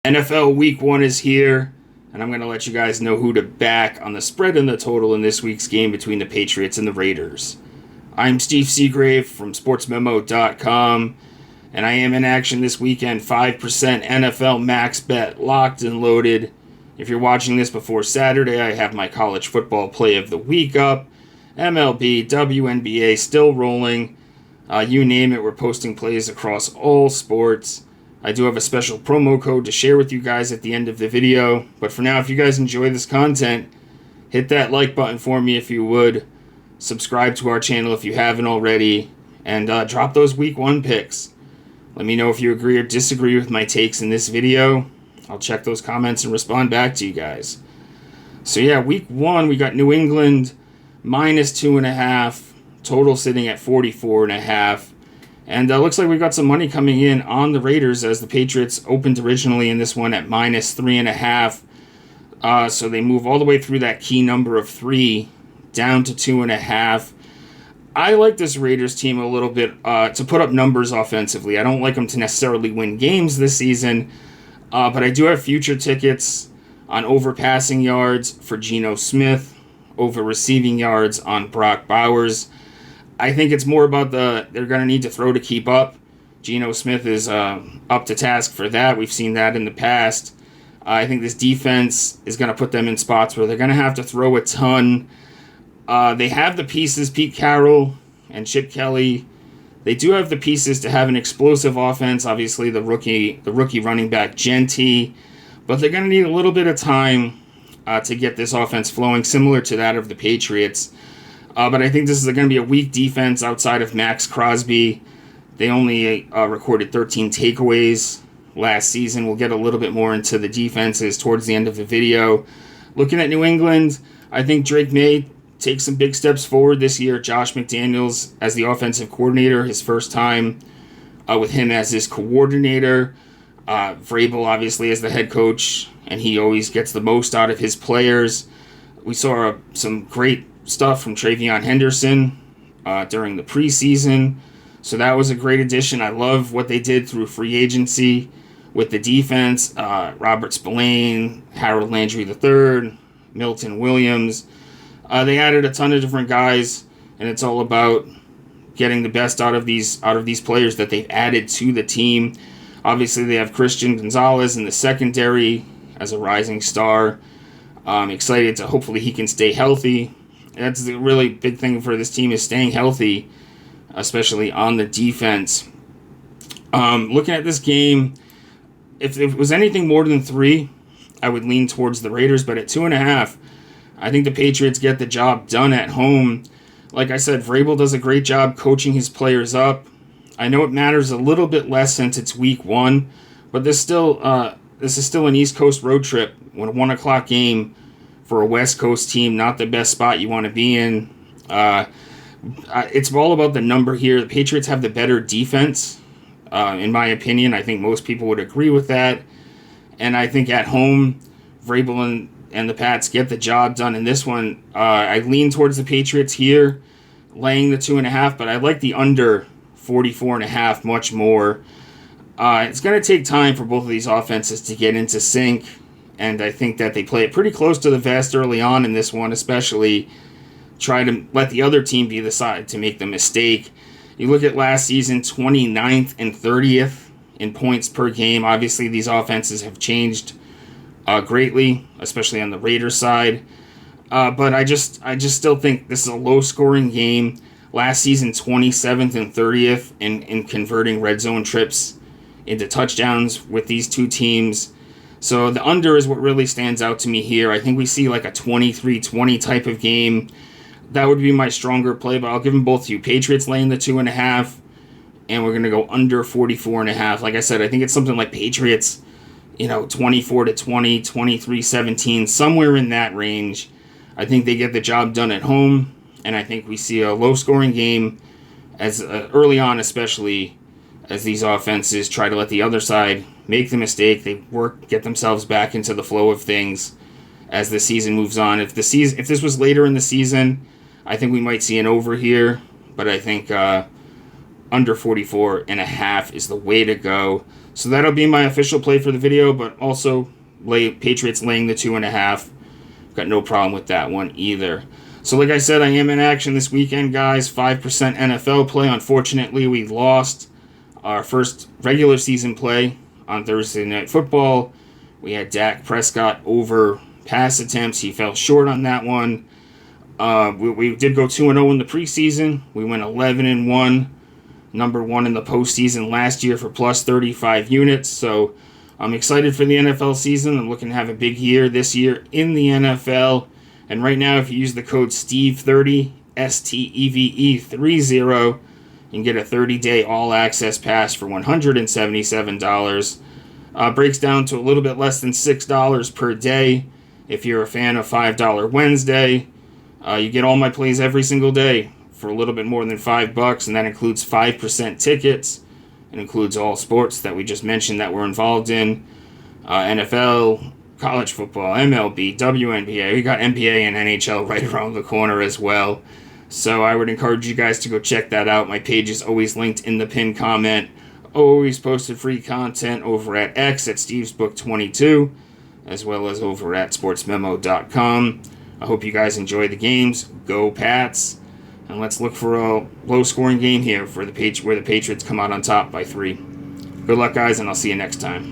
NFL Week 1 is here, and I'm going to let you guys know who to back on the spread and the total in this week's game between the Patriots and the Raiders. I'm Steve Seagrave from SportsMemo.com, and I am in action this weekend, 5% NFL max bet locked and loaded. If you're watching this before Saturday, I have my college football play of the week up. MLB, WNBA still rolling. You name it, we're posting plays across all sports. I do have a special promo code to share with you guys at the end of the video. But for now, if you guys enjoy this content, hit that like button for me if you would. Subscribe to our channel if you haven't already. And drop those week 1 picks. Let me know if you agree or disagree with my takes in this video. I'll check those comments and respond back to you guys. So yeah, week 1, we got New England minus 2.5. Total sitting at 44.5. And looks like we've got some money coming in on the Raiders as the Patriots opened originally in this one at minus 3.5. So they move all the way through that key number of 3 down to 2.5. I like this Raiders team a little bit to put up numbers offensively. I don't like them to necessarily win games this season, but I do have future tickets on over passing yards for Geno Smith, over receiving yards on Brock Bowers. I think it's more about they're going to need to throw to keep up. Geno Smith is up to task for that. We've seen that in the past. I think this defense is going to put them in spots where they're going to have to throw a ton. They have the pieces, Pete Carroll and Chip Kelly. They do have the pieces to have an explosive offense. Obviously, the rookie running back, Genty. But they're going to need a little bit of time to get this offense flowing, similar to that of the Patriots. But I think this is going to be a weak defense outside of Max Crosby. They only recorded 13 takeaways last season. We'll get a little bit more into the defenses towards the end of the video. Looking at New England, I think Drake May takes some big steps forward this year. Josh McDaniels as the offensive coordinator, his first time with him as his coordinator. Vrabel obviously as the head coach, and he always gets the most out of his players. We saw some great stuff from Travion Henderson during the preseason, so that was a great addition. I love what they did through free agency with the defense. Robert Spillane, Harold Landry III, Milton Williams. They added a ton of different guys, and it's all about getting the best out of these players that they've added to the team. Obviously, they have Christian Gonzalez in the secondary as a rising star. I'm excited to hopefully he can stay healthy. That's the really big thing for this team, is staying healthy, especially on the defense. Looking at this game, if it was anything more than 3, I would lean towards the Raiders. But at 2.5, I think the Patriots get the job done at home. Like I said, Vrabel does a great job coaching his players up. I know it matters a little bit less since it's week 1, but this is still an East Coast road trip. When a 1 o'clock game for a West Coast team, not the best spot you want to be in. It's all about the number here. The Patriots have the better defense, in my opinion. I think most people would agree with that. And I think at home, Vrabel and the Pats get the job done in this one. I lean towards the Patriots here, laying the 2.5, but I like the under 44.5 much more. It's going to take time for both of these offenses to get into sync. And I think that they play it pretty close to the vest early on in this one, especially try to let the other team be the side to make the mistake. You look at last season, 29th and 30th in points per game. Obviously, these offenses have changed greatly, especially on the Raiders side. But I just still think this is a low-scoring game. Last season, 27th and 30th in converting red zone trips into touchdowns with these two teams. So the under is what really stands out to me here. I think we see like a 23-20 type of game. That would be my stronger play, but I'll give them both to you. Patriots laying the 2.5, and we're going to go under 44.5. Like I said, I think it's something like Patriots, 24-20, 23-17, somewhere in that range. I think they get the job done at home, and I think we see a low-scoring game as early on, especially as these offenses try to let the other side make the mistake. They get themselves back into the flow of things as the season moves on. If this was later in the season, I think we might see an over here, but I think under 44.5 is the way to go. So that'll be my official play for the video, but also Patriots laying the 2.5. Got no problem with that one either. So like I said, I am in action this weekend, guys. 5% NFL play. Unfortunately, we lost our first regular season play on Thursday Night Football. We had Dak Prescott over pass attempts. He fell short on that one. We did go 2-0 in the preseason. We went 11-1, number 1 in the postseason last year for plus 35 units. So I'm excited for the NFL season. I'm looking to have a big year this year in the NFL. And right now, if you use the code STEVE30, STEVE30, you can get a 30-day all-access pass for $177. Breaks down to a little bit less than $6 per day. If you're a fan of $5 Wednesday, you get all my plays every single day for a little bit more than $5, and that includes 5% tickets. It includes all sports that we just mentioned that we're involved in, NFL, college football, MLB, WNBA. We got NBA and NHL right around the corner as well. So I would encourage you guys to go check that out. My page is always linked in the pinned comment. Always posted free content over at X at StevesBook22, as well as over at sportsmemo.com. I hope you guys enjoy the games. Go Pats. And let's look for a low-scoring game here for where the Patriots come out on top by 3. Good luck, guys, and I'll see you next time.